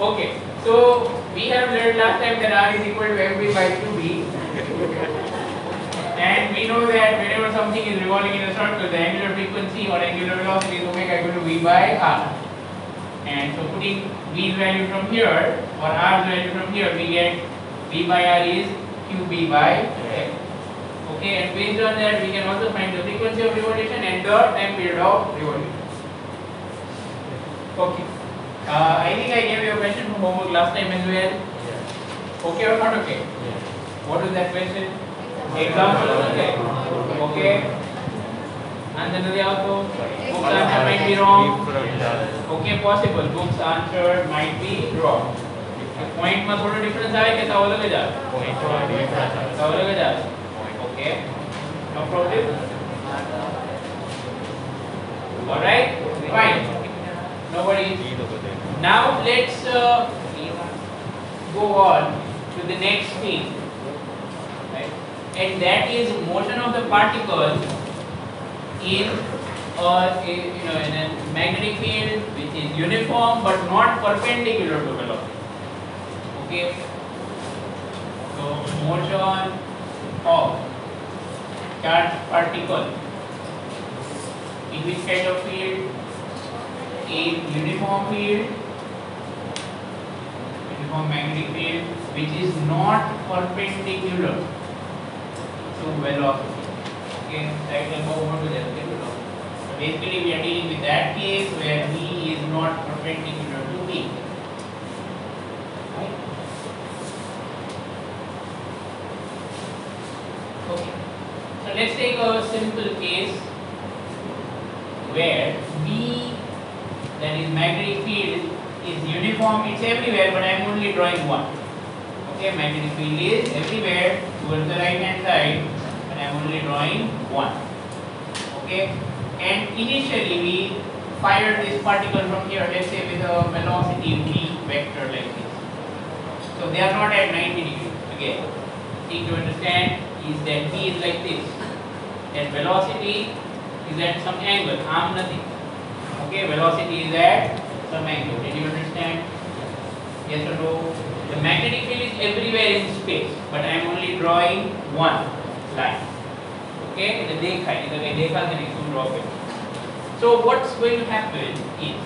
Okay, so we have learned last time that R is equal to mv by 2b, and we know that whenever something is revolving in a circle, the angular frequency or angular velocity is omega equal to v by r. And so putting v's value from here or r's value from here, we get v by r is qb by f. Okay, and based on that, we can also find the frequency of revolution and the time period of revolution. Okay. I think I gave you a question from homework last time as well. Yeah. Okay or not okay? Yeah. What is that question? Example. Okay. Okay. Answer also. Book's answer might be wrong. Okay, possible. Book's answer might be wrong. Point में थोड़ा difference आए क्या ताऊ लगे जा? Point ताऊ लगे जा? Okay. No problem. All right. Fine. Nobody. Now let's go on to the next thing, right? And that is motion of the particle in in a magnetic field which is uniform but not perpendicular to velocity. Okay. So motion of charged particle in which kind of field? In uniform field, uniform magnetic field which is not perpendicular to velocity. Okay, that will go over to that. So basically we are dealing with that case where v is not perpendicular to b. Right? Okay. So let's take a simple case where v, that is magnetic field, is uniform, it's everywhere, but I am only drawing one. Okay, magnetic field is everywhere towards the right hand side, but I am only drawing one. Okay, and initially we fired this particle from here, let's say with a velocity v vector like this. So they are not at 90 degrees. Again, thing to understand is that v is like this, and velocity is at some angle, arm nothing. Okay, velocity is at some angle. Did you understand? Yes or no? The magnetic field is everywhere in space, but I am only drawing one line. Okay, the dekha is the dekha the next to draw it. So what's going to happen is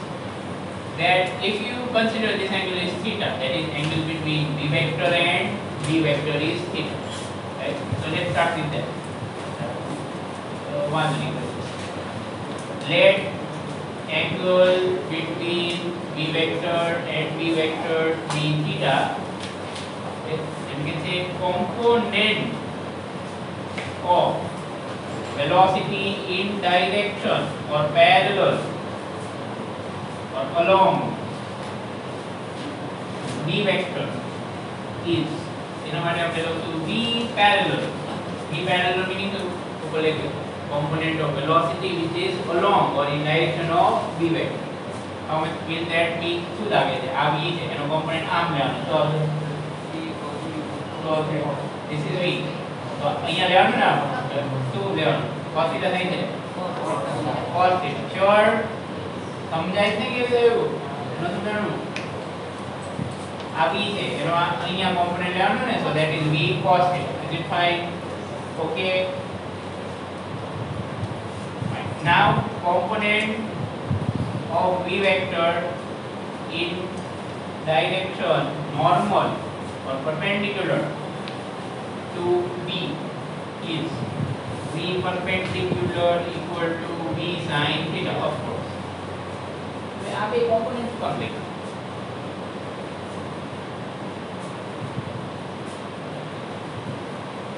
that if you consider this angle is theta, that is angle between v vector and v vector is theta. Right? So let's start with that. One minute. Let angle between v vector and v vector be theta. Okay. And we can say component of velocity in direction or parallel or along v vector is v parallel. V parallel meaning component of velocity which is along or in direction of v vector. How much will that be? શું લાગે છે? આ v છે એનો component આમ લેવાનો. So this is v. તો અહીંયા લેવાનું ને શું લેવાનું? cos theta થાય છે. cos theta. Sure. સમજાય છે કે એવું? ન સમજાણું. આ v છે એનો અહીંયા component લેવાનો ને, so that is v cos theta. Is it fine? Okay. Now component of v vector in direction normal or perpendicular to v is v perpendicular equal to v sin theta, of course. आप एक component कर लेंगे.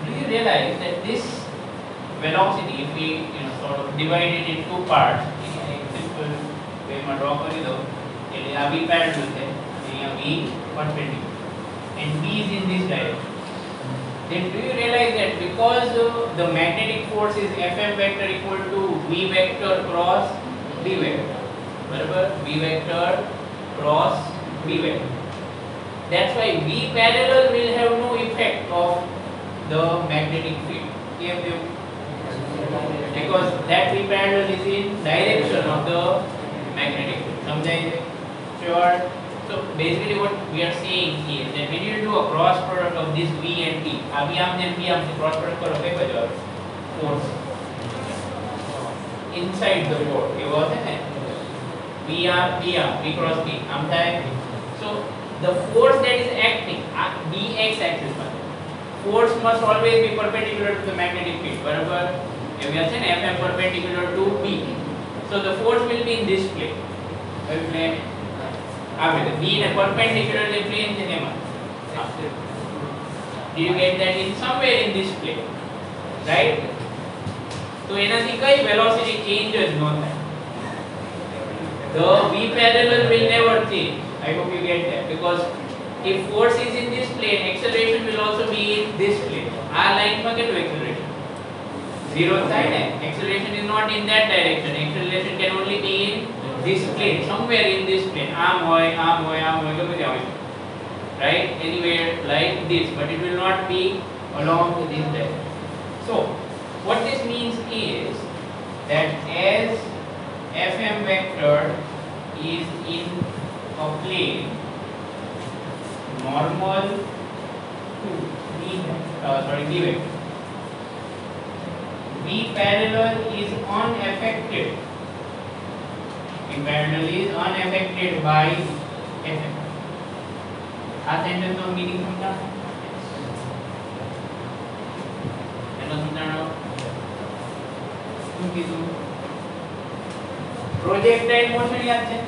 Do you realize that this velocity, if we sort of divide it in two parts, in a simple way में draw कर दो, એટલે આ v parallel છે, અહીંયા v perpendicular, and v is in this direction. Then do you realize that because the magnetic force is Fm vector equal to v vector cross v vector, बराबर, v vector cross v vector. That's why v parallel will have no effect of the magnetic field. Because that v parallel is in direction of the magnetic field. समझाइए? Sure. So basically what we are saying is that when you do a cross product of this V and T, V arm then V arm से cross product करो क्या बचा force inside the port ये बात है ना V arm V cross T हम था so the force that is acting dx axis पर force must always be perpendicular to the magnetic field बराबर ये भी है ना Fm perpendicular to B so the force will be in this plane plane after B in a perpendicularly plane cinema. Do you get that in somewhere in this plane, right? So एनाથી કઈ velocity changes no થાય. The V parallel will never change. I hope you get that because if force is in this plane, acceleration will also be in this plane. આ line માં કેટલું acceleration? Zero થાય ને? Acceleration is not in that direction. Acceleration can only be in this plane, somewhere in this plane. આમ હોય ગમે ત્યાં હોય. Right? Anywhere like this, but it will not be along this direction. So, what this means is that as Fm vector is in a plane normal to B vector, V parallel is unaffected. V parallel is unaffected by Fm. આ sentence નો meaning સમજાણો એનો સમજાણો શું કીધું પ્રોજેક્ટાઇલ motion યાદ છે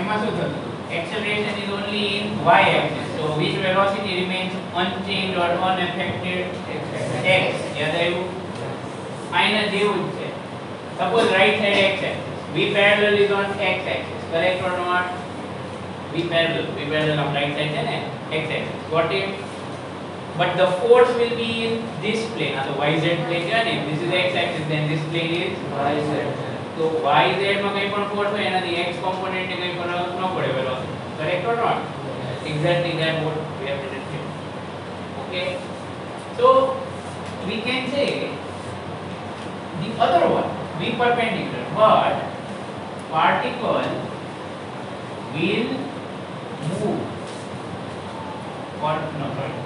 એમાં શું થતું acceleration is only in y axis so which velocity remains unchanged or unaffected x યાદ આવ્યું આના જેવું જ છે suppose right side x axis v parallel is on x axis correct or not V parallel on right side है ना x axis got it but the force will be in this plane तो yz plane क्या नहीं this is x axis then this plane is yz तो yz में कहीं पर force है ना the x component ने कहीं पर ना पड़े velocity correct or not exactly that what we have written here okay so we can say the other one V perpendicular but particle will move or no sorry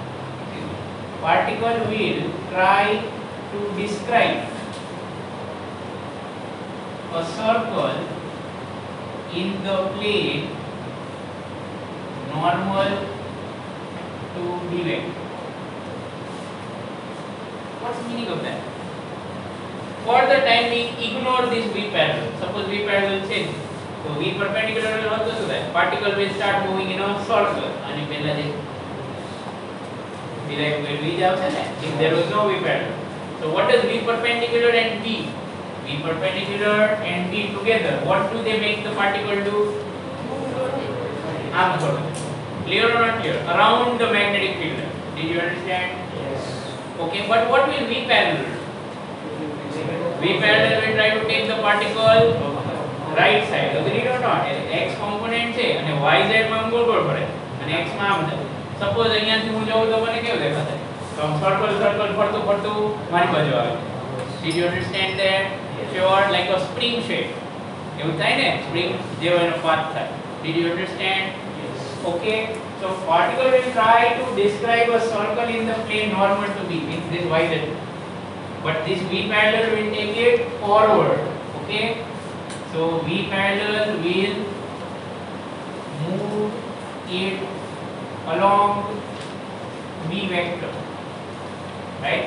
particle will try to describe a circle in the plane normal to B vector. What's the meaning of that? For the time being ignore this V parallel. Suppose V parallel change so V perpendicular will also do that. Particle will start moving in a circle. અને પહેલા જે V આવશે ને if there was no V parallel. So what does V perpendicular and B? V perpendicular and B together. What do they make the particle do? આમ કરો. Clear or not clear? Around the magnetic field. Did you understand? Yes. Okay, but what will V parallel do? V parallel will try to take the particle right side agreed or not x component છે અને yz માં આમ ગોળ પડે અને x માં આમ થાય સપોઝ અહીંયાથી હું જાઉં તો મને કેવું દેખાશે તો આમ સર્કલ ફરતું મારી બાજુ આવે did you understand that sure like a spring shape એવું થાય ને spring જેવો એનો પાથ થાય did you understand yes okay so particle will try to describe a circle in the plane normal to B means this yz but this V parallel will take it forward okay. So V parallel will move it along B vector, right?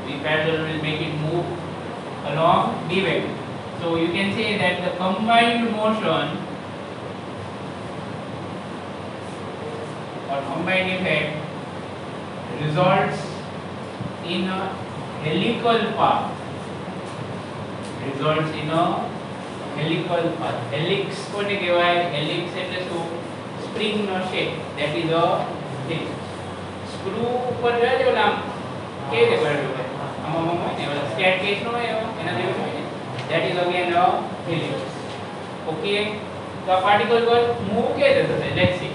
V parallel will make it move along B vector. So you can say that the combined motion or combined effect results in a helical path. Results in a helical path. Helix કોને કહેવાય? Helix એટલે શું? Spring no shape. That is a helix. Screw ઉપર જોઈએ ઓલા કેવી રીતે કરેલું હોય? આમાં હોય ને ઓલા staircase નો હોય એના જેવું હોય ને. That is again a helix. Okay. તો આ particle પર move કેવી રીતે થશે? Let's see.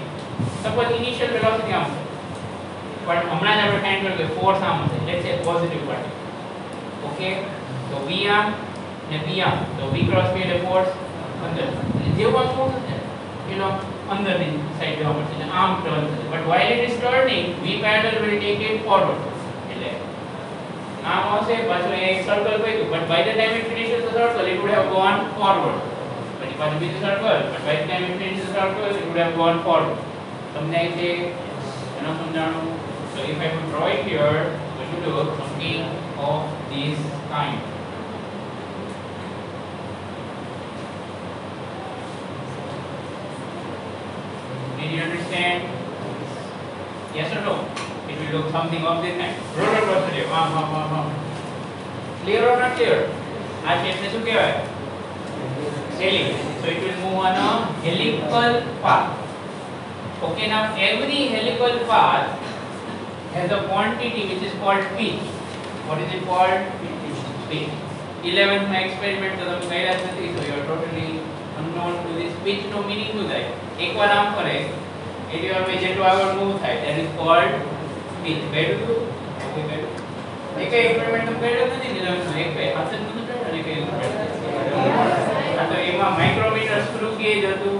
Suppose initial velocity આમ છે. પણ હમણાં જ આપણે find કર્યું કે force આમ હશે. Let's say positive particle. Okay. તો V આમ ને B આમ તો V cross B એટલે force અંદર જેવું આમ શું થશે પેલો અંદરની સાઈડ જવા મળશે એટલે આમ ટર્ન થશે but while it is turning v parallel will take it forward એટલે આમ આવશે પાછું એક સર્કલ કર્યું but by the time it finishes the circle it would have gone forward પછી પાછું બીજું circle but by the time it finishes the circle it would have gone forward તમને આ છે એનો સમજાણું so if I would draw it here what you do something of this kind. Did you understand? Yes or no? It will look something of this kind. Roller coaster. Clear or not clear? આ shape ને શું કહેવાય? Helix. So it will move on a helical path. Okay, now every helical path has a quantity which is called pitch. What is it called? Pitch. 11th my experiment તો તમે કર્યા જ નથી so you are totally unknown to this pitch no meaning શું થાય એકવાર આમ કરે એટલે હવે જેટલું આગળ મૂવ થાય that is called pitch. કર્યું હતું ઓકે કર્યું એક એક્સપેરિમેન્ટ તમે કર્યો નથી ને તમે એક હાથે જ નથી કર્યો અને કઈ એક્સપેરિમેન્ટ આ તો એમાં માઇક્રોમીટર સ્ક્રૂ ગેજ હતું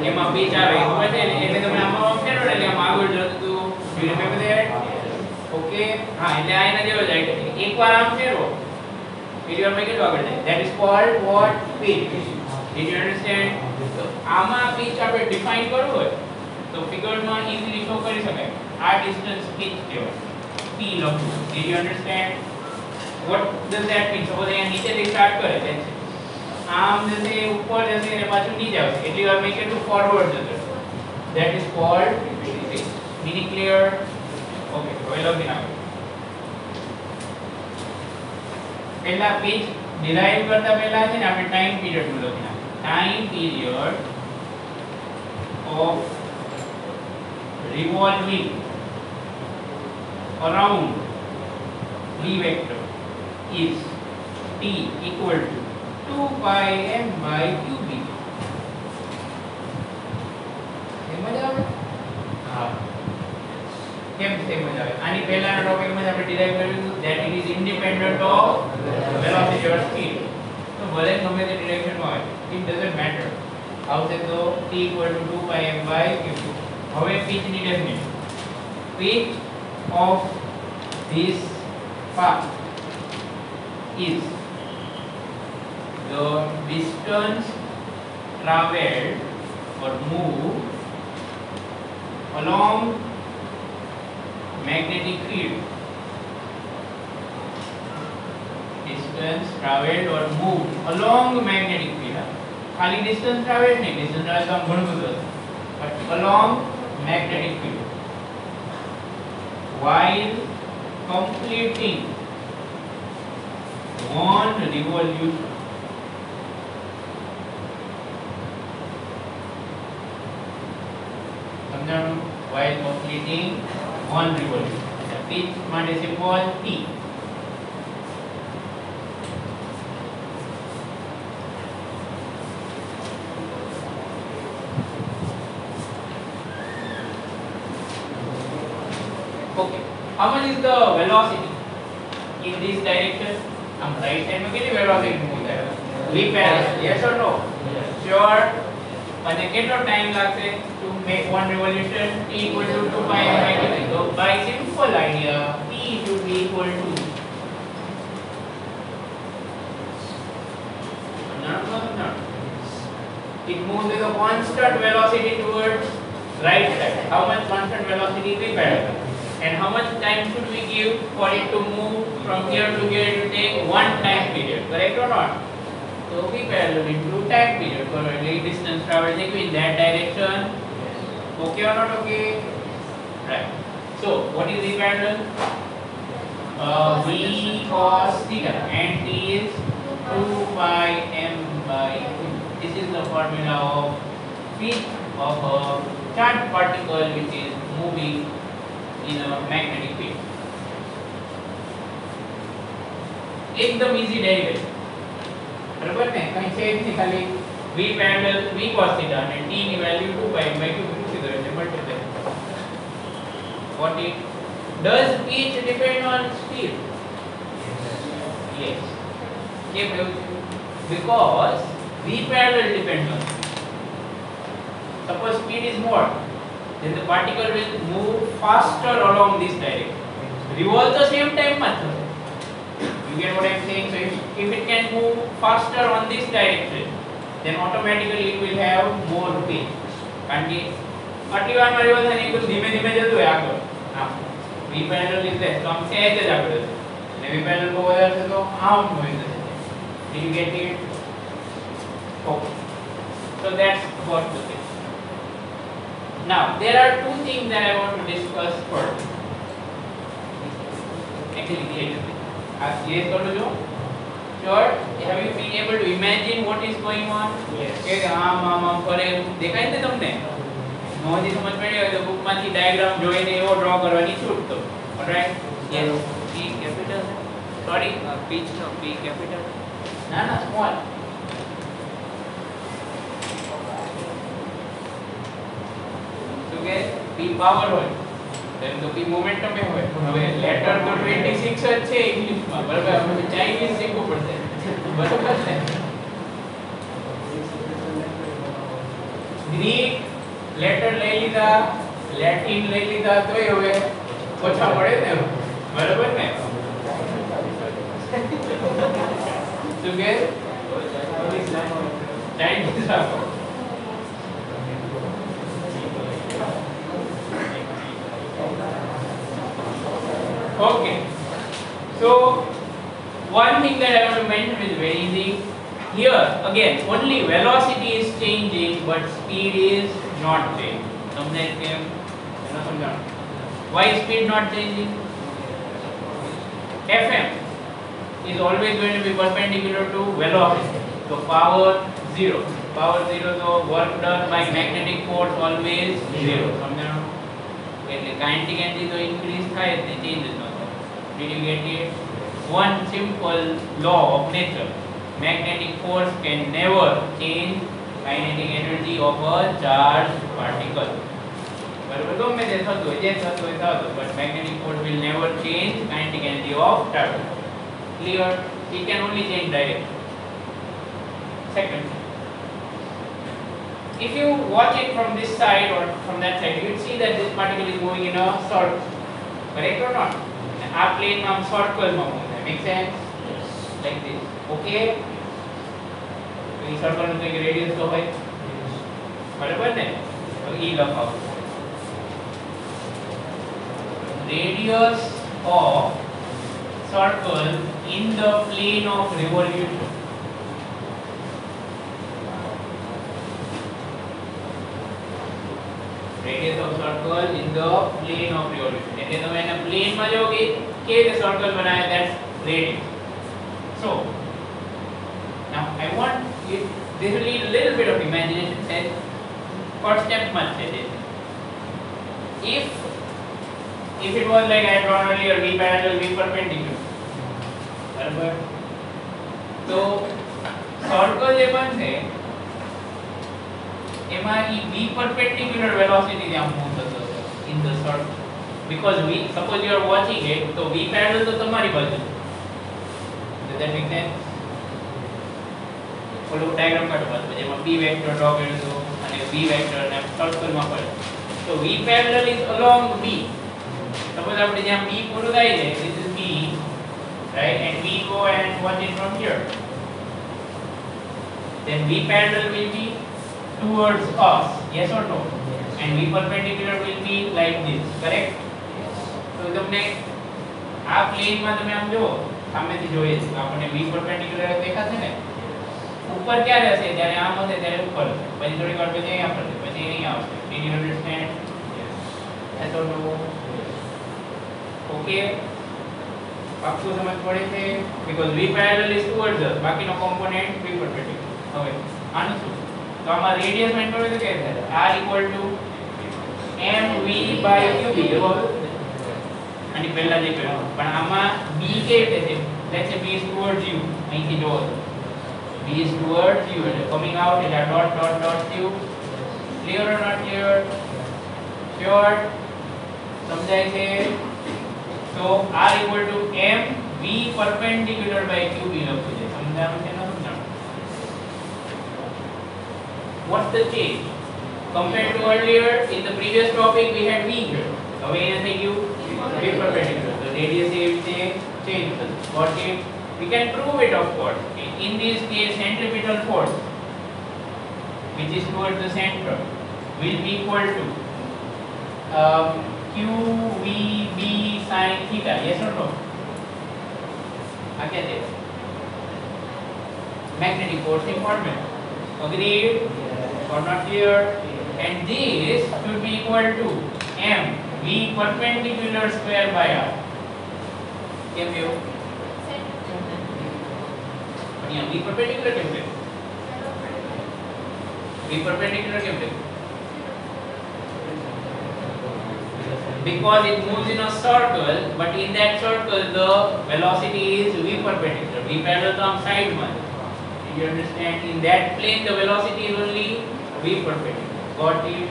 એમાં pitch આવે ખબર છે ને એટલે તમે આમાં ફેરવો ને એટલે આમ આગળ જતું હતું you remember that? Okay હા એટલે આ એના જેવો જાય એકવાર આમ ફેરવો video में કેટલું આગળ જાય that is called what pitch. Did you understand? તો આમાં pitch આપણે ડિફાઇન કરવું હોય તો ફિગરમાં ઈઝીલી શો કરી શકાય આ ડિસ્ટન્સ pitch કહેવાય p લખું. Did you understand? What does that mean? Suppose અહીંયા નીચેથી સ્ટાર્ટ કરે છે આમ જશે ઉપર જશે અને પાછું નીચે આવશે એટલી વાર મેં કેટલું ફોરવર્ડ જશે that is called pitch. Meaning clear? Okay હવે લખી નાખો પહેલા pitch ડિરાઈવ કરતા પહેલા છે ને આપણે ટાઈમ પીરિયડ નું લખી નાખીએ time period of revolving around v vector is t equal to 2 pi m by qb. સમજ આવે હા કેમ સમજ આવે આની પહેલાના ટોપિકમાં આપણે ડિરાઈવ કર્યું that it is independent of velocity or speed તો ભલે ગમે તે ડિરેક્શનમાં હોય it doesn't matter આવશે તો t equal to 2 pi m by qb. હવે pitch ની definition pitch of this path is the distance traveled or moved along magnetic field. Distance traveled or moved along magnetic field. खाली distance traveled नहीं distance traveled तो हम घणું બધું but along magnetic field while completing one revolution समझाणું while completing one revolution pitch માટે symbol t. Okay, how much is the velocity in this direction? हम right side में कितनी velocity move करेगा v parallel yes or no? Yes. Sure. અને કેટલો time લાગશે to make one revolution t equal to 2 pi m by qb. So by simple idea p should be equal to it moves with a constant velocity towards right side. How much constant velocity is v parallel and how much time should we give for it to move from here to here? It will take one time period, correct or not? So v parallel into time period for any distance traveled in that direction. Okay or not okay? Right. So what is v parallel? V cos theta and t is 2 pi m by q. This is the formula of pitch of a charged particle which is moving in a magnetic field. एकदम easy derivation. बराबर ने कहीं से नहीं खाली v parallel v cos theta and t ની value 2 pi by q મૂકી દો એટલે multiply. What it does pitch depend on speed? Yes. કેમ એવું છે? Because v parallel depends on speed. suppose speed is more, then the particle will move faster along this direction. Revolve the same time method. You get what I am saying? So if it can move faster on this direction, then automatically it will have more speed. કારણ કે આટલી વારમાં revolve થાય એકદમ ધીમે ધીમે જતું હોય આગળ. V parallel is less, તો આમ સહેજ જ આગળ જશે. અને V parallel બહુ વધારે છે તો આમ હોય જશે. Did you get it? Okay. So that's what the thing. Now there are two things that I want to discuss first. Actually, yes, sure. Have you been able to imagine what is going on? Yes. કે આમ કરે દેખાય છે તમને? નોંધી સમજ પડી હોય તો બુક માંથી ડાયાગ્રામ જોઈને એવો ડ્રો કરવાની છૂટ તો. Alright? Yes. P capital. Sorry, pitch no P capital. ના small. તો કે P પાવર હોય. then તો P મોમેન્ટમ એ હોય. હવે લેટર તો 26 જ છે ઇંગ્લિશમાં. બરાબર? હવે ચાઇનીઝ શીખવું પડશે. બરાબર ને? ગ્રીક લેટર લઈ લીધા, લેટિન લઈ લીધા તોય હવે ઓછા પડે ને. બરાબર ને? શું કે ચાઇનીઝ રાખો. Okay, so one thing that I want to mention is very easy. Here again only velocity is changing but speed is not changing. તમને કેમ એનો સમજાવો. Why is speed not changing? Fm is always going to be perpendicular to velocity. So power 0. Power 0 so work done by magnetic force always 0. સમજાણો? એટલે kinetic energy તો increase થાય જ નહીં, change જ ન થાય. Did you get it? One simple law of nature. Magnetic force can never change kinetic energy of a charged particle. બરાબર? ગમે તે થતું હોય, જે થતું હોય થતું, but magnetic force will never change kinetic energy of charge. Clear? It can only change direction. Second, if you watch it from this side or from that side, you will see that this particle is moving in a circle. Correct or not? આ પ્લેનમાં સર્કલમાં move થાય. Make sense? Yes. Like this. Okay? તો ಈ સર્કલનું કંઈક radius તો હોય. બરાબર ને? તો E લખાવો. Radius of circle in the plane of revolution. Radius of circle in the plane of revolution. એટલે તમે એને પ્લેનમાં જો કે રીતે સર્કલ બનાવે, that's radius. So now I want you, this will need a little bit of imagination. Says first step much say this. If it was like I had drawn earlier, V parallel, V perpendicular. બરાબર? તો circle જે બનશે એમાં ઈ V perpendicular velocity ત્યાં move થતો હશે in the circle. Because V, suppose you are watching it, so V parallel તો તમારી બાજુ. Does that make sense? ઓલો ડાયાગ્રામ કાઢો પાછો, જેમાં P વેક્ટર ડ્રો કર્યું હતું અને V વેક્ટર ને સર્કલમાં પડે. So V parallel is along B. Suppose આપણે જ્યાં B પૂરું થાય છે, this is B, right? And we go and watch it from here. Then V parallel will be towards us, yes or no? Yes. And V perpendicular will be like this, correct? Yes. તો તમને આ પ્લેનમાં તમે આમ જુઓ, સામેથી જોઈએ છે આપણને V perpendicular દેખાશે ને? ઉપર ક્યારે હશે? જ્યારે આમ હશે ત્યારે ઉપર હશે, પછી થોડી વાર પછી અહીંયા પડશે, પછી અહીંયા આવશે. Did you understand? Yes or no? Okay? પાક્કું સમજ પડે છે? Because V parallel is towards us, બાકીનો કોમ્પોનેન્ટ V perpendicular. હવે આનું શું? તો આમાં રેડિયસ મેન્ટ કરવું તો કેવી થાય? R equal to mv by qb. આની પહેલા જે કર્યું પણ આમાં b કેવી રીતે છે? લેટ્સ સે b is towards you. અહીંથી જોવો તો b is towards you એટલે coming out એટલે dot dot dot you. Clear or not clear? Sure? સમજાય છે? તો R equal to mv perpendicular by qb લખવું છે. સમજાણું છે? ન સમજાણું? What's the change? Compared to earlier, in the previous topic we had V here. હવે અહીંયા થઈ ગયું V perpendicular. The radius એ રીતે change થશે. Got it? We can prove it, of course. In this case, centripetal force, which is towards the center, will be equal to QVB sin theta. Yes or no? આ क्या છે? Magnetic force in formula. Agreed? Or not clear? And this should be equal to m v perpendicular square by r. કેમ એવું? પણ અહીંયા v perpendicular કેમ છે? v perpendicular કેમ છે? Because it moves in a circle, but in that circle the velocity is v perpendicular. V parallel to side one. You understand? In that plane the velocity is only v perpendicular. Got it?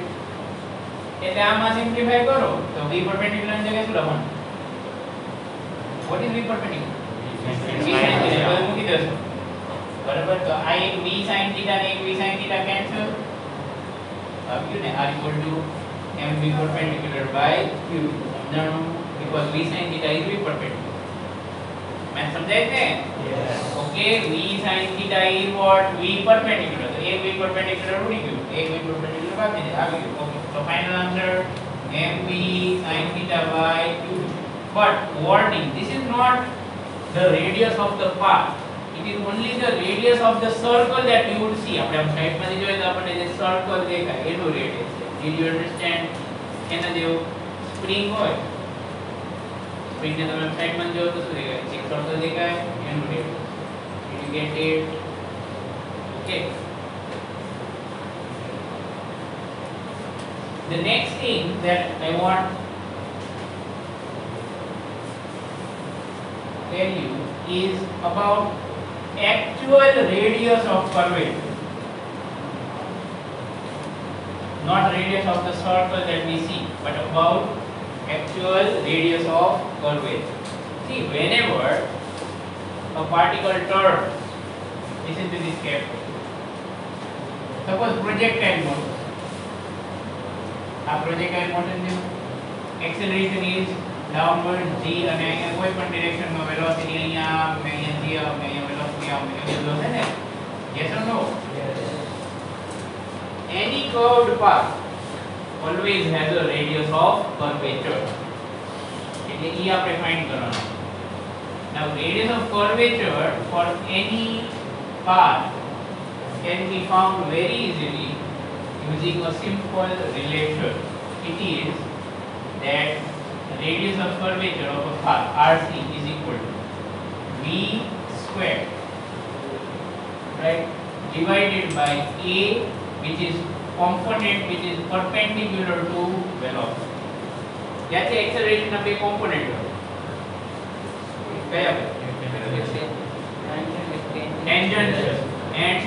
એટલે આમાં simplify કરો તો v perpendicular ની જગ્યાએ શું લખવાનું? What is v perpendicular? v sin theta મૂકી દેશો. બરાબર, તો આ એક v sin theta ને એક v sin theta કેન્સલ આવ્યું ને, r equal to mv perpendicular by q. સમજાણું? because v sin theta is v perpendicular. મેં સમજાય છે? Okay, v sin theta is what? v perpendicular. તો એક v perpendicular ઉડી ગયું, એક v perpendicular બાકી છે, આવી ગયું. Okay, so final answer mv sin theta by q. But warning, this is not the radius of the path. It is only the radius of the circle that you would see. આપણે આમ side માંથી જોઈએ તો આપણને જે circle દેખાય એનું radius છે. Did you understand? એના જેવું સ્પ્રિંગ હોય, સ્પ્રિંગ ને તમે સાઈડ માં જોવો તો શું દેખાય? એક સર્કલ દેખાય એનું radius. Did you get it? Okay. The next thing that I want to tell you is about actual radius of curvature. Not radius of the circle that we see, but about actual radius of curvature. See, whenever a particle turns, listen to this carefully. Suppose projectile motion. આ projectile motion છે, acceleration is downward g અને અહીંયા કોઈ પણ direction માં velocity અહીંયા g અહીંયા velocity બધું છે ને? Yes or no? Any curved path always has a radius of curvature. એટલે એ આપણે ફાઇન્ડ કરવાનું. Now radius of curvature for any path can be found very easily using a simple relation. It is that radius of curvature of a path RC is equal to v square, right, divided by a, which is component which is perpendicular to velocity. क्या છે acceleration ના બે component હોય? કયા? tangential and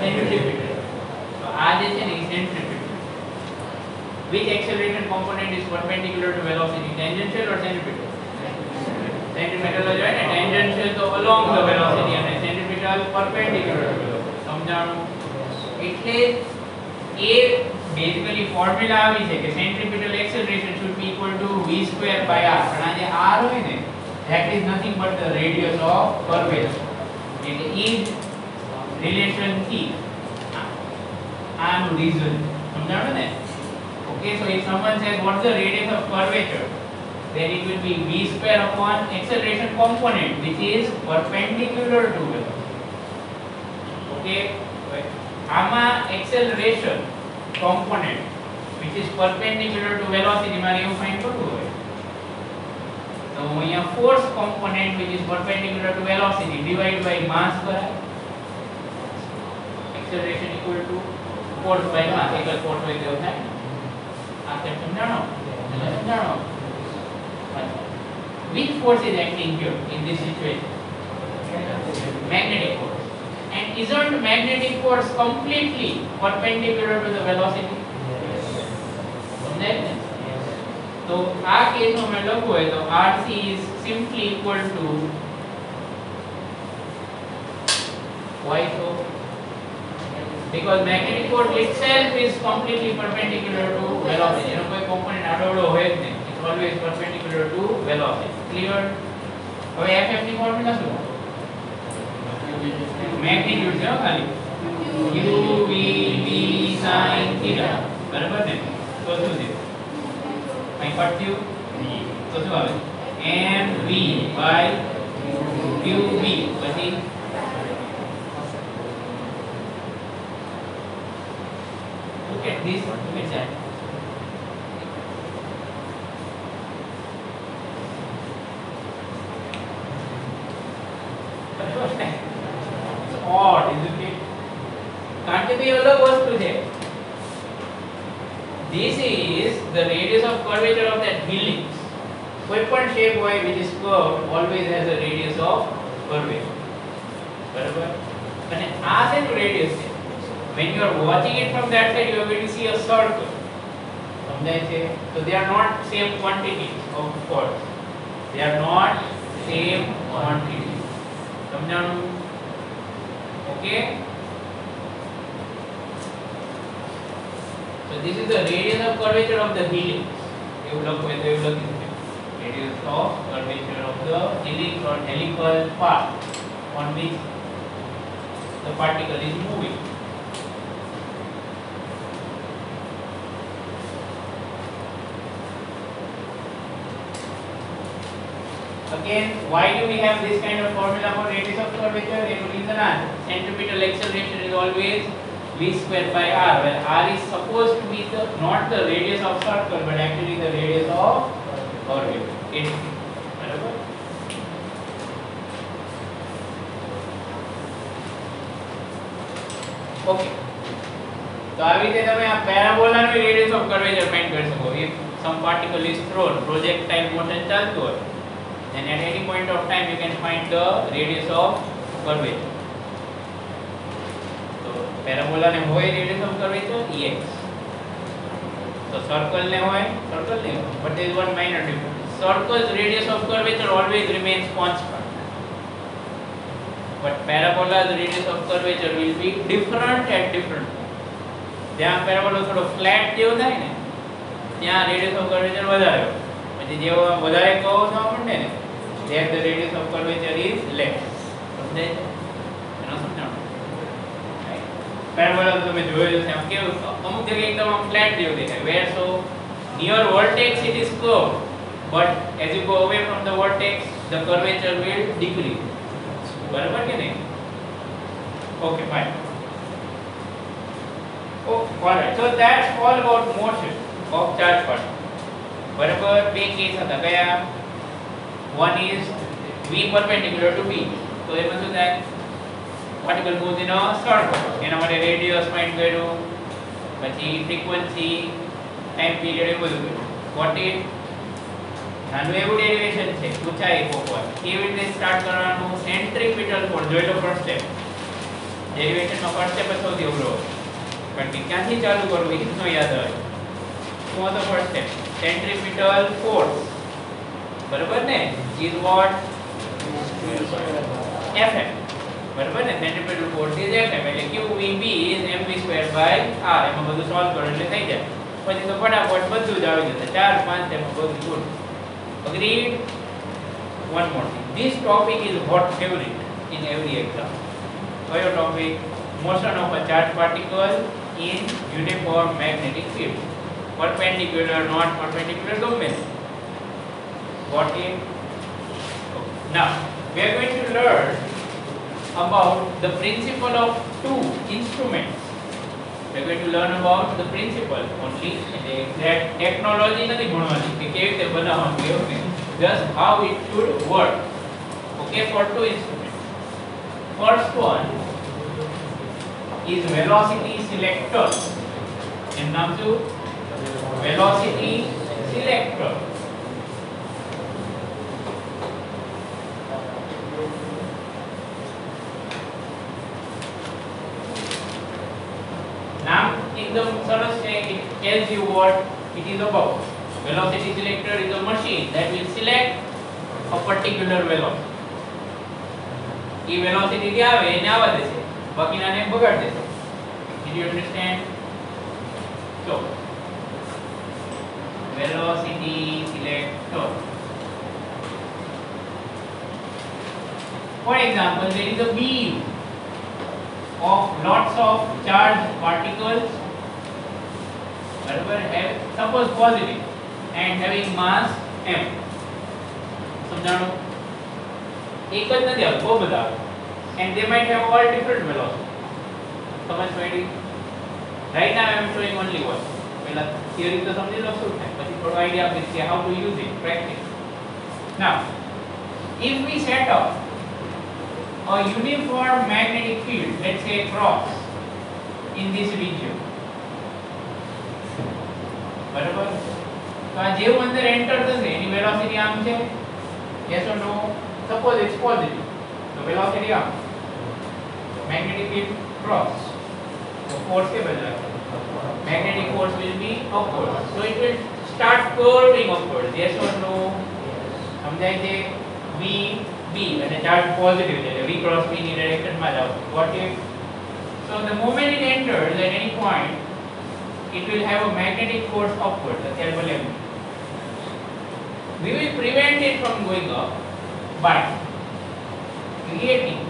centripetal. તો આ જે છે ને centripetal. Which acceleration component is perpendicular to velocity? Tangential or centripetal? Centripetal જ હોય ને. Tangential તો along the velocity અને centripetal perpendicular to velocity. સમજાણું? એટલે એ બેઝિકલી ફોર્મ્યુલા આવી છે કે centripetal acceleration should be equal to v square by r. પણ આ જે r હોય ને, that is nothing but the radius of curvature. એટલે એ રિલેશન થી આનું રીઝન સમજાણું ને? Okay, so if someone says what is the radius of curvature, then it will be v square upon acceleration component which is perpendicular to velocity. Okay, આમાં acceleration component which is perpendicular to velocity મારે એવું find કરવું હોય તો અહીંયા force component which is perpendicular to velocity divided by mass કરાય. acceleration equal to force by mass. એકલ force હોય તેવું થાય. समझानो? Which force is acting here in this situation? Magnetic force. And isn't magnetic force completely perpendicular to the velocity? समझाए? तो आ case में मैं लखूँ है तो RC is simply equal to y so because magnetic force itself is completely perpendicular to velocity. એનો કોઈ component આડોળો હોય જ નહીં. It's always perpendicular to velocity. Clear? હવે ff ની ફોર્મ્યુલા શું? મેગ્નીટ્યુડ છે ખાલી u v b sin theta. બરાબર ને? તો શું છે? અહીં પટ્યું તો શું આવે? m v by q b. પછી look at this, look at that. It's odd, isn't it? કારણ કે બે અલગ વસ્તુ છે. This is the radius of curvature of that helix. કોઈ પણ shape હોય which is curved always has a radius of curvature. બરાબર? અને આ શેનું radius છે? When you are watching it from that side, you are going to see a circle. સમજાય છે? So they are not same quantities, of course. They are not same quantities. સમજાણું? Okay? So this is the radius of curvature of the helix. એવું લખો તો એવું લખી દો. Radius of curvature of the helix or helical path on which the particle is moving. Again, why do we have this kind of formula for radius of curvature? There is a reason. Centripetal acceleration is always v square by r, where r is supposed to be not the radius of circle, but actually the radius of curvature. બરાબર? Okay. તો આવી રીતે તમે આ પેરાબોલાનું radius of curvature find કરી શકો. If some particle is thrown, projectile motion ચાલતું હોય, then at any point of time you can find the radius of curvature. So parabola ને હોય radius of curvature ex. So circle ને હોય circle ને હોય, but there is one minor difference. Circle's radius of curvature always remains constant, but parabola's radius of curvature will be different at different points. જ્યાં parabola થોડો flat જેવો થાય ને ત્યાં radius of curvature વધારે હોય, પછી જેવો વધારે કર્વ થવા માંડે ને there the radius of curvature is less. સમજાય છે? એનો સમજાણો. parabola તો તમે જોયો છે આમ કેવું અમુક જગ્યાએ એકદમ આમ flat જેવો દેખાય. Where so near vertex it is curved, but as you go away from the vertex the curvature will decrease. બરાબર કે નહીં? Okay, fine. Oh, all right. So that's all about motion of charged particle. બરાબર? બે case હતા કયા? One is v perpendicular to b. તો એમાં શું થાય? particle moves in a circle. એના માટે radius find કર્યું, પછી frequency, time period એ બધું કર્યું. What is નાનું એવું ડેરિવેશન છે, પૂછાય એક વાર. કેવી રીતે સ્ટાર્ટ કરવાનું? સેન્ટ્રીપિટલ ફોર્સ જોઈ લો ફર્સ્ટ સ્ટેપ. ડેરિવેશનમાં ફર્સ્ટ સ્ટેપ સૌથી અઘરો હોય. કારણ કે ક્યાંથી ચાલુ કરવું એ નો યાદ આવે. શું હતો ફર્સ્ટ સ્ટેપ? સેન્ટ્રીપિટલ ફોર્સ. બરાબર ને? Is what? Fm. બરાબર ને? સેન્ટ્રીપિટલ ફોર્સ ઇઝ Fm. એટલે QVB is mv² by r. એમાં બધું સોલ્વ કરો એટલે થઈ જાય. પછી તો ફટાફટ બધું જ આવી જશે. 4 5 સ્ટેપમાં બધું પૂરું. Agreed? One more thing. This topic is hot favorite in every exam. Kyo topic? Motion of a charged particle in uniform magnetic field. Perpendicular, not perpendicular, domain. Got it? Okay. Now, we are going to learn about the principle of two instruments. We are going to learn about the principle only. The exact technology નથી ભણવાની કે કેવી રીતે બનાવવાનું એવું નહીં. Just how it should work. Okay, for two instruments. First one is velocity selector. એનું નામ શું? Velocity selector. નામ એકદમ સરસ છે. It tells you what it is about. Velocity selector is a machine that will select a particular velocity. A velocity જે આવે એને આવવા દેશે, બાકીનાને બગાડ દેશે. Did you understand? So, velocity selector. For example, there is a beam of lots of charged particles, suppose positive, and having mass m. समझाणो एक જ નથી આવતો બહુ બધા and they might have all different velocity. समझ पड़ी? Right now I am showing only one. પહેલા theory તો સમજી લો શું થાય, પછી થોડો idea આપીશ કે how to use it practice. Now, if we set up a uniform magnetic field, let's say cross, in this region, બરાબર? તો આ જેવું અંદર એન્ટર થશે એની વેલોસિટી આમ છે, yes or no? Suppose it's positive, so velocity આમ, magnetic field cross, so force के बदला magnetic force will be upward, so it will start curving upward, yes or no? સમજાય છે? V B and a charge positive છે, V cross B ની direction માં જાવ. What if? So the moment it enters at any point, it will have a magnetic force upward, the thermal M. We will prevent it from going up by creating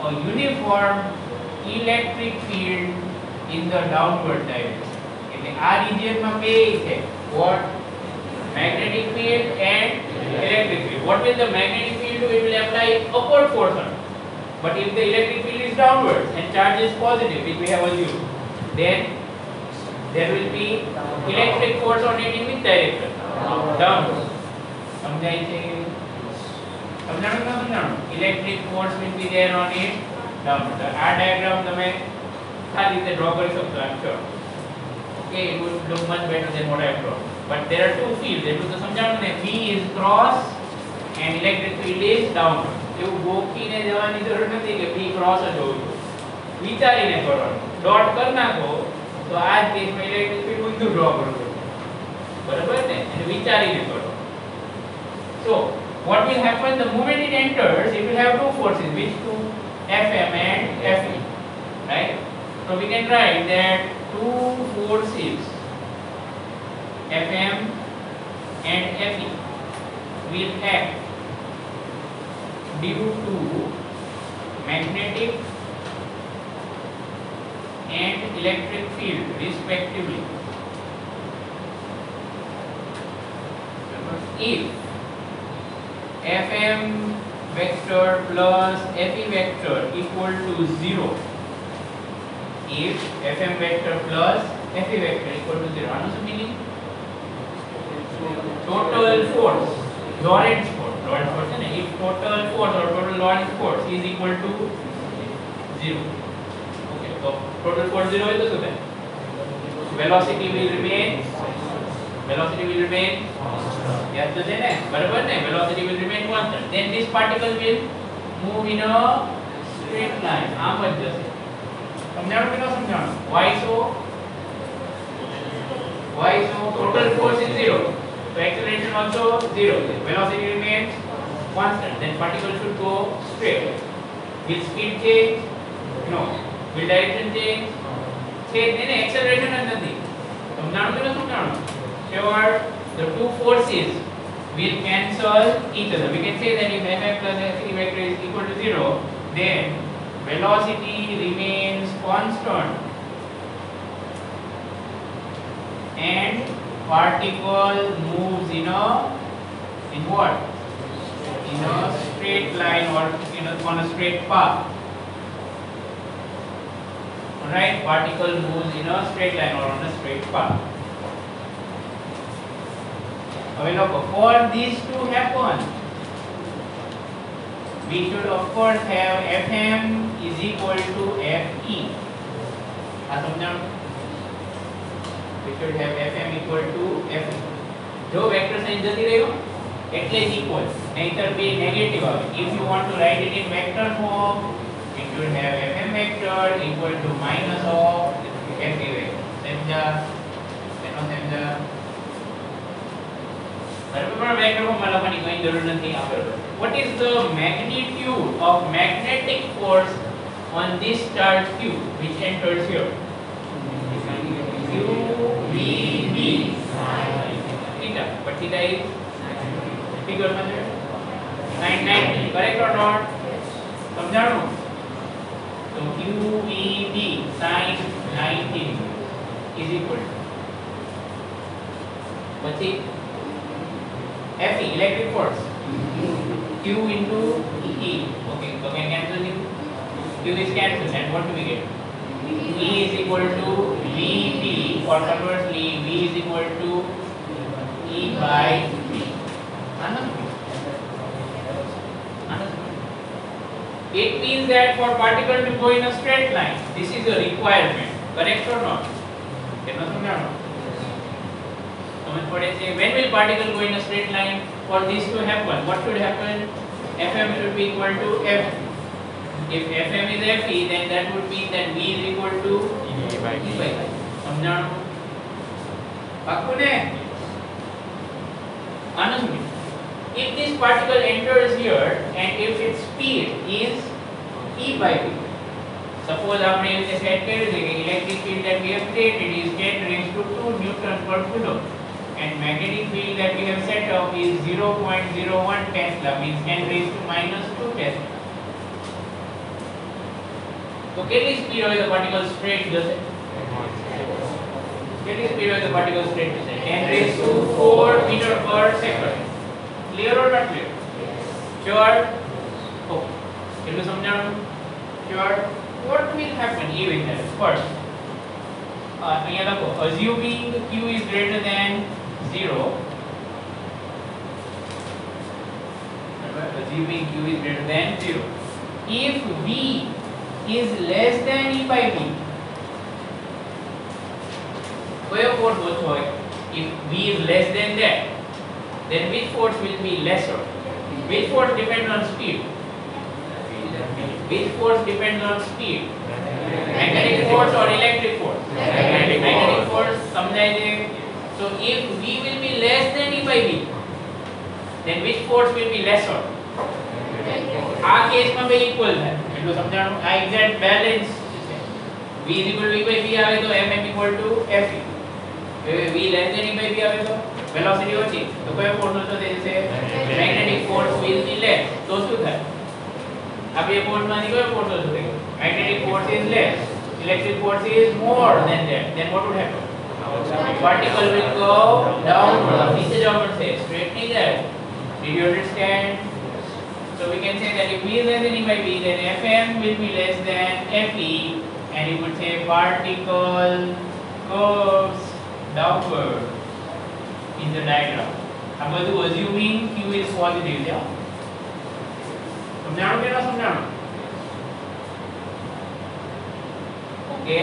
a uniform electric field in the downward direction. એટલે આ region માં બે છે, what? Magnetic field and electric field. What will the magnetic field do? It will apply upward force on it. But if the electric field is downward and charge is positive, which we have assumed, then there will be electric force on it in which direction? Downward. સમજાય છે? સમજાણું ના સમજાણું? Electric force will be there on it downward. આ diagram તમે સારી રીતે draw કરી શકશો, I'm sure. Okay, it would look much better than what I have drawn. But there are two fields. એટલું તો સમજાણું ને, V is cross and electric field is downward. એવું ગોખીને જવાની જરૂર નથી કે V cross જ હોવું જોઈએ. વિચારીને કરવાનું. ડોટ કરી નાખો તો આ જ કેસમાં ઇલેક્ટ્રિક ફીલ્ડ ઊંધું ડ્રો કરવું પડે. બરાબર ને? એટલે વિચારીને કરો. So, what will happen the moment it enters? It will have two forces, which two? Fm and Fe. Right? So we can write that two forces Fm and Fe will act due to magnetic and electric field respectively. If Fm vector plus Fe vector equal to 0, if Fm vector plus Fe vector equal to 0, ano sa meaning? Total force, Lorentz force, if total force or total Lorentz force is equal to 0. Okay, so total force 0 is also there. Velocity will remain yes to then barabar ne, velocity will remain constant. Then this particle will move in a straight line. આમ જ જશે. સમજાણું કે ન સમજાણું? Why so? Total force is 0. So acceleration also 0. Velocity remains constant. Then particle should go straight. Will speed change? No. Will direction change? Change. Then acceleration and nothing. समझाणुं કે ન સમજાણું? Sure. The two forces will cancel each other. We can say that if Fm plus Fe vector is equal to 0, then velocity remains constant and particle moves in what? In a straight line or on a straight path. Alright, particle moves in a straight line or on a straight path. For these to happen, we should of course have Fm is equal to Fe. We should have Fm equal to Fe. जो vector sign जती रही हो એટલે જ equal, નહીતર બે negative આવે. If you want to write it in vector form, it should have Fm vector equal to minus of Fe vector. સમજા? એનો સમજા? બરાબર, વેક્ટર ફોર્મમાં લખવાની કંઈ જરૂર નથી. આ બરાબર. What is the magnitude of magnetic force on this charge Q which enters here. Q V B theta, but theta is figure में है 990, correct or not? समझाओ. So Q V B sin 90 is equal to પછી Fe electric force Q into E. Okay, so can cancel it. Q is cancelled and what do we get? E is equal to VP, or conversely V is equal to E by B. It means that for particle to go in a straight line, this is a requirement. Correct or not? When will particle go in a straight line? For this to happen, what should happen? Fm should be equal to F. If Fm is Fe, then that would mean that V is equal to E by I. समझाओ? पाक्कू ने? आनंद में. If this particle enters here and if its speed is E by V, suppose आपने इसे set कर दिया कि electric field that we have created is 10 raised to 2 Newton per coulomb. And magnetic field that we have set up is 0.01 Tesla, means 10 raised to minus 2 Tesla. So કેટલી speed હોય તો particle straight જશે? કેટલી speed હોય તો particle straight જશે? 10 raised to 4 meter per second. Clear or not clear? Sure? Okay. કેટલું સમજાણું? Sure? What will happen even there? First, અહીંયા લખો, assuming Q is greater than 0, assuming Q is greater than 0, if V is less than E by V, where force what hoy? If V is less than that, then which force will be lesser? Which force depends on speed? Which force depends on speed? Magnetic force or electric force? Magnetic force. समझाई दे. So if V will be less than E by V, then which force will be lesser? આ case માં બે equal થાય. એટલું સમજાણું. આ exact balance છે. V is equal to E by V આવે તો mm equal to Fe. V less than E by V આવે તો velocity ઓછી. તો કયો ફોર્સ ઓછો થઈ જશે? Magnetic force will be less. તો શું થાય? આ બે ફોર્સ માંથી કયો ફોર્સ ઓછો થઈ ગયો? Magnetic force is less. Electric force is more than that. Then what would happen? Particle will go downward. This is our say straight नहीं जाए. Did you understand? So we can say that if V is less than E by V, then Fm will be less than Fe, and you would say particle goes downward in the diagram. अब બધું assuming Q is positive है. समझाओ क्या ना समझाओ? Okay.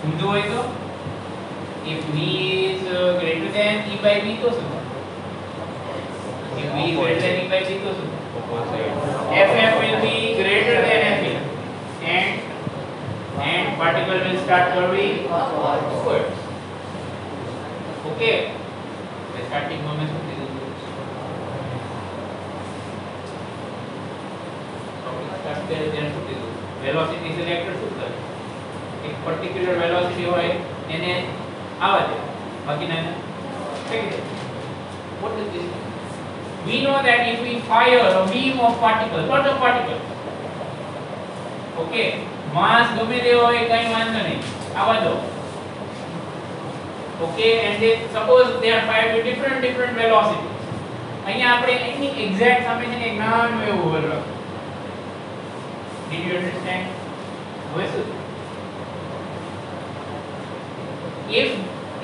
ઊંધું હોય તો if V is greater than E by V तो શું? If V is greater than E by V तो શું? Fm will be greater than Fe, and particle will start curving upwards. Okay. The starting moment શું કીધું? Start કરે ત્યારે શું કીધું? વેલોસિટી સિલેક્ટર શું કરે? એક પર્ટિક્યુલર વેલોસિટી હોય એને આવા દે, બાકીના ફેંકી દે. What is this? We know that if we fire a beam of particles, what of particles? Okay, mass ગમે તે હોય કઈ વાંધો નહીં, આવા દો. Okay, and they suppose they are fired with different velocities. અહીંયા આપણે એની એક્ઝેક્ટ સામે છે ને એક નાનું એવું હોલ રાખો. Did you understand? હવે શું? If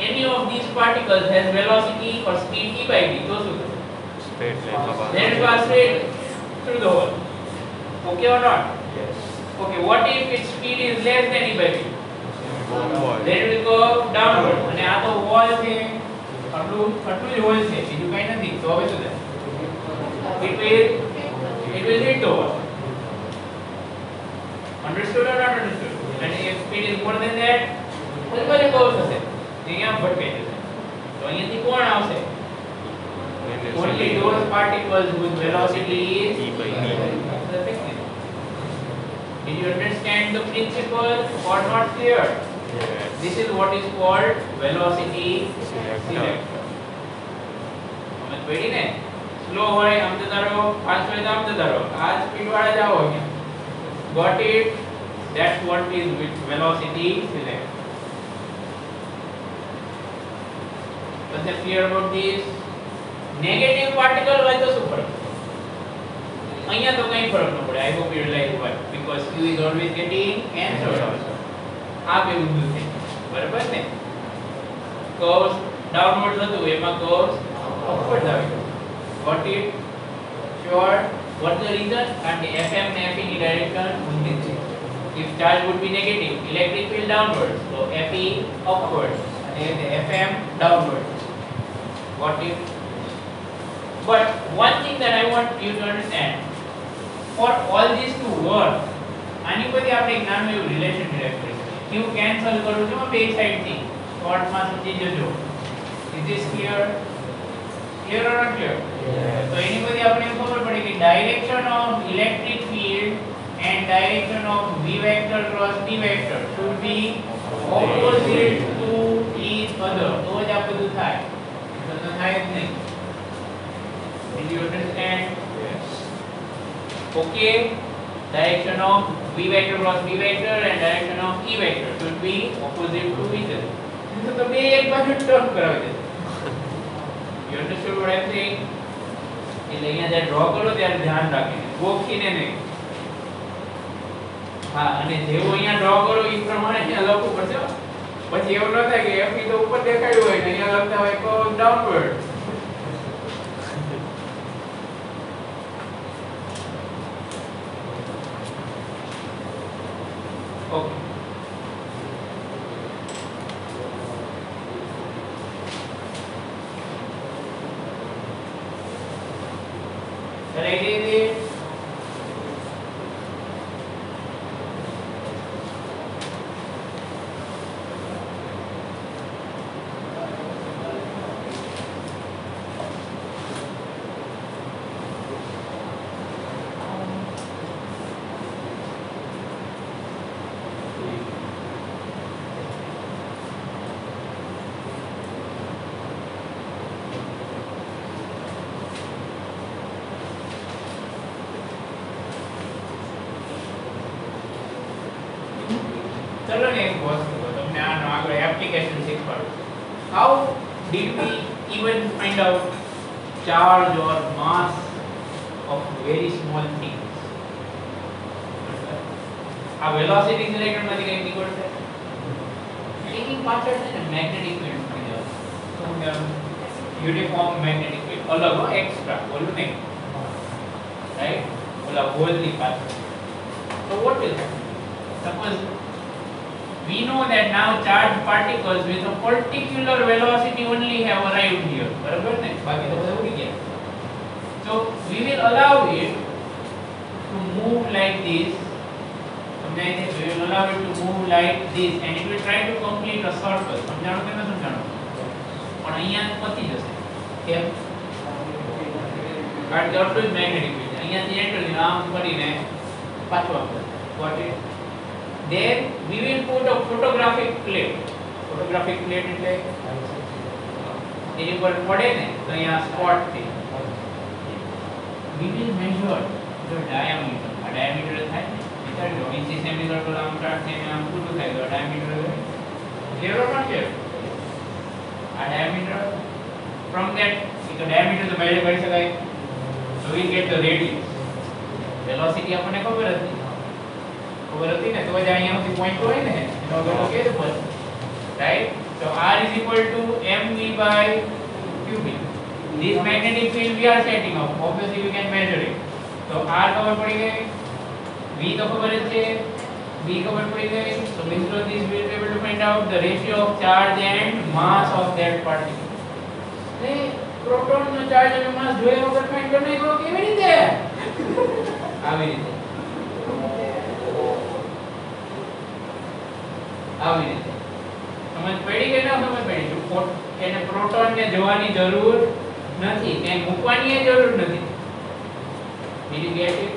any of these particles has velocity or speed E by V, तो શું? Straight line. Then it was straight through the hole. Okay or not? Yes. Okay. What if its speed is less than E by V? Then it will go downward. અને આ તો wall છે, આટલું જ wall છે, બીજું કંઈ નથી. તો હવે શું થાય? It will hit the wall. Understood or not understood? And if speed is more than that, પછી બધું close થશે. અહીંયા ભટકાઈ જશે. તો અહીંયાથી કોણ આવશે? Only those particles whose velocity is E by V. Did you understand the principle or not clear? Yes. This is what is called velocity selector. समझ पड़ी ने? Slow હોય આમ જતા રહો, fast હોય તો આમ જતા રહો. આ સ્પીડ વાળા જાઓ અહીંયા. Got it? That's what is velocity selector. Was that clear about this? Negative particle હોય તો શું ફરક? અહીંયા તો કઈ ફરક ન પડે. I hope you realize why. Because Q is always getting cancelled also. આ બે બિંદુ છે. બરાબર ને? Curves downwards હતું એમાં curves upwards આવી ગયું. Got it? Sure. What's the reason? કારણ કે FM ને FE ની direction ઊંધી છે. If charge would be negative, electric field downwards, so FE upwards and FM downwards. Got it? But one thing that I want you to understand, for all this to work, આની બધી આપણે એક નાનું એવું relation derive કરી શકીએ. Q cancel કરું છું બે સાઈડ થી. શોર્ટમાં સમજી જજો. Is this clear? Clear or not clear? Yes. તો એની બધી આપણે ખબર પડે કે direction of electric field and direction of V vector cross D vector should be opposite to each other. તો જ આ બધું થાય. તો થાય જ નહીં. Did you understand? Yes. Okay. Direction of V vector cross D vector and direction of E vector should be opposite to each other. તો બે એક બાજુ ટર્ન કરાવી દે. You understood what I'm saying? એટલે અહીંયા જ્યારે ડ્રો કરો ત્યારે ધ્યાન રાખીને ગોખીને નહીં. હા, અને જેવું અહીંયા ડ્રો કરો એ પ્રમાણે અહીંયા લખવું પડશે. પછી એવું ન થાય કે FE તો ઉપર દેખાડ્યું હોય ને અહીંયા લખતા હોય તો ડાઉનવર્ડ. Okay. Ready? ચલો ને એક વસ્તુ તમને આનો આગળ application શીખવાડું. How did we even find out charge or mass of very small things? આ વેલોસિટી સિલેક્ટર માંથી કઈ નીકળશે? એની પાછળ છે ને મેગ્નેટિક ફીલ્ડ થઈ જાય. તો યુનિફોર્મ મેગ્નેટિક ફીલ્ડ અલગ હો એક્સ્ટ્રા બોલું નહીં. રાઈટ? ઓલા હોલની પાછળ. So what will happen? Suppose we know that now charged particles with a particular velocity only have arrived here. બરાબર ને? બાકી તો બધા ઉડી ગયા. So we will allow it to move like this. સમજાય છે? We will allow it to move like this and it will try to complete a circle. સમજાણો કે ન સમજાણો? પણ અહીંયા પતી જશે. કેમ? કારણ કે આટલું જ મેગ્નેટિક ફીલ્ડ. અહીંયાથી એન્ટર આમ કરીને પાછું આપણે. Got it? Then we will put a photographic plate. Photographic plate એટલે એની પર પડે ને તો અહીંયા સ્પોટ છે. We will measure the diameter. આ diameter થાય ને વિચારી લો 80 સેન્ટીમીટર આમ સ્ટાર્ટ થઈને આમ પૂરું થાય તો diameter clear or not clear? આ diameter from that તો diameter તો measure કરી શકાય. So we get the radius. Velocity આપણને ખબર હતી. ખબર હતી ને તો જ અહીંયા સુધી પોઈન્ટ હોય ને એનો અગરનો કે ઉપર right. So r is equal to mv by qb. This magnetic field we are setting up. Obviously we can measure it. So r ખબર પડી ગઈ, v તો ખબર જ છે, b ખબર પડી ગઈ. So means of this we will be able to find out the ratio of charge and mass of that particle. ને પ્રોટોન નો ચાર્જ અને માસ જોયા વગર ફાઇન્ડ કરી શકો કેવી રીતે? આવી રીતે. આવી રીતે સમજ પડી કે ના સમજ પડી? એને પ્રોટોન ને જોવાની જરૂર નથી, કે મૂકવાની જરૂર નથી. Did you get it?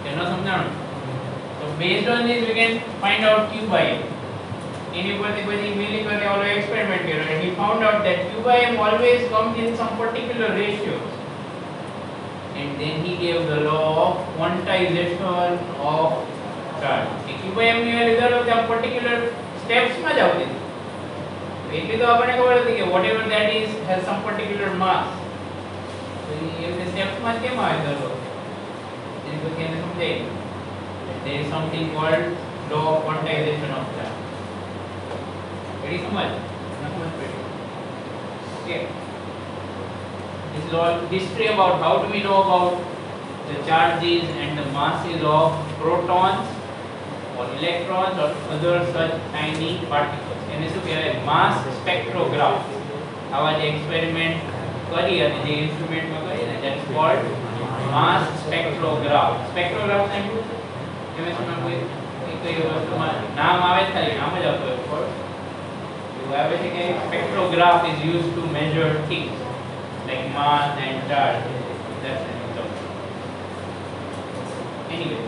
કે ન સમજાણું? based on this we can find out Q by M. એની પરથી પછી મિલિકને ઓલો એક્સપેરિમેન્ટ કર્યો and he found out that Q by M always comes in some particular ratios. And then he gave the law of quantization of charge. Q by M ની value દર વખતે આ particular steps માં જ આવતી હતી. એટલી તો આપણને ખબર હતી કે whatever that is has some particular mass. તો એ સ્ટેપ્સ માં કેમ આવે દર વખતે એની પછી એને સમજાય there is something called law of quantization of charge. Very समझ okay. This is all history about how do we know about the charges and the masses of protons or electrons or other such tiny particles. એને શું કહેવાય mass spectrograph. આવા જે experiment કરી અને જે ઇન્સ્ટ્રુમેન્ટમાં કરી ને that is called mass spectrograph. Spectrograph ને શું છે કેમેસ્ટ્રીમાં કોઈ કઈ વસ્તુમાં નામ આવે ખાલી નામ જ આવતું હોય કોર્સ એવું આવે છે કે spectrograph is used to measure things like mass and charge. That's an example. Anyway,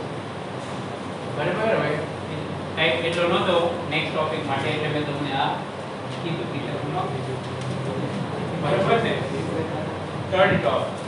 બરાબર હવે ટાઈપ એટલો નહોતો નેક્સ્ટ ટોપિક માટે એટલે મેં તમને આ કીધું બરાબર છે થર્ડ ટોપિક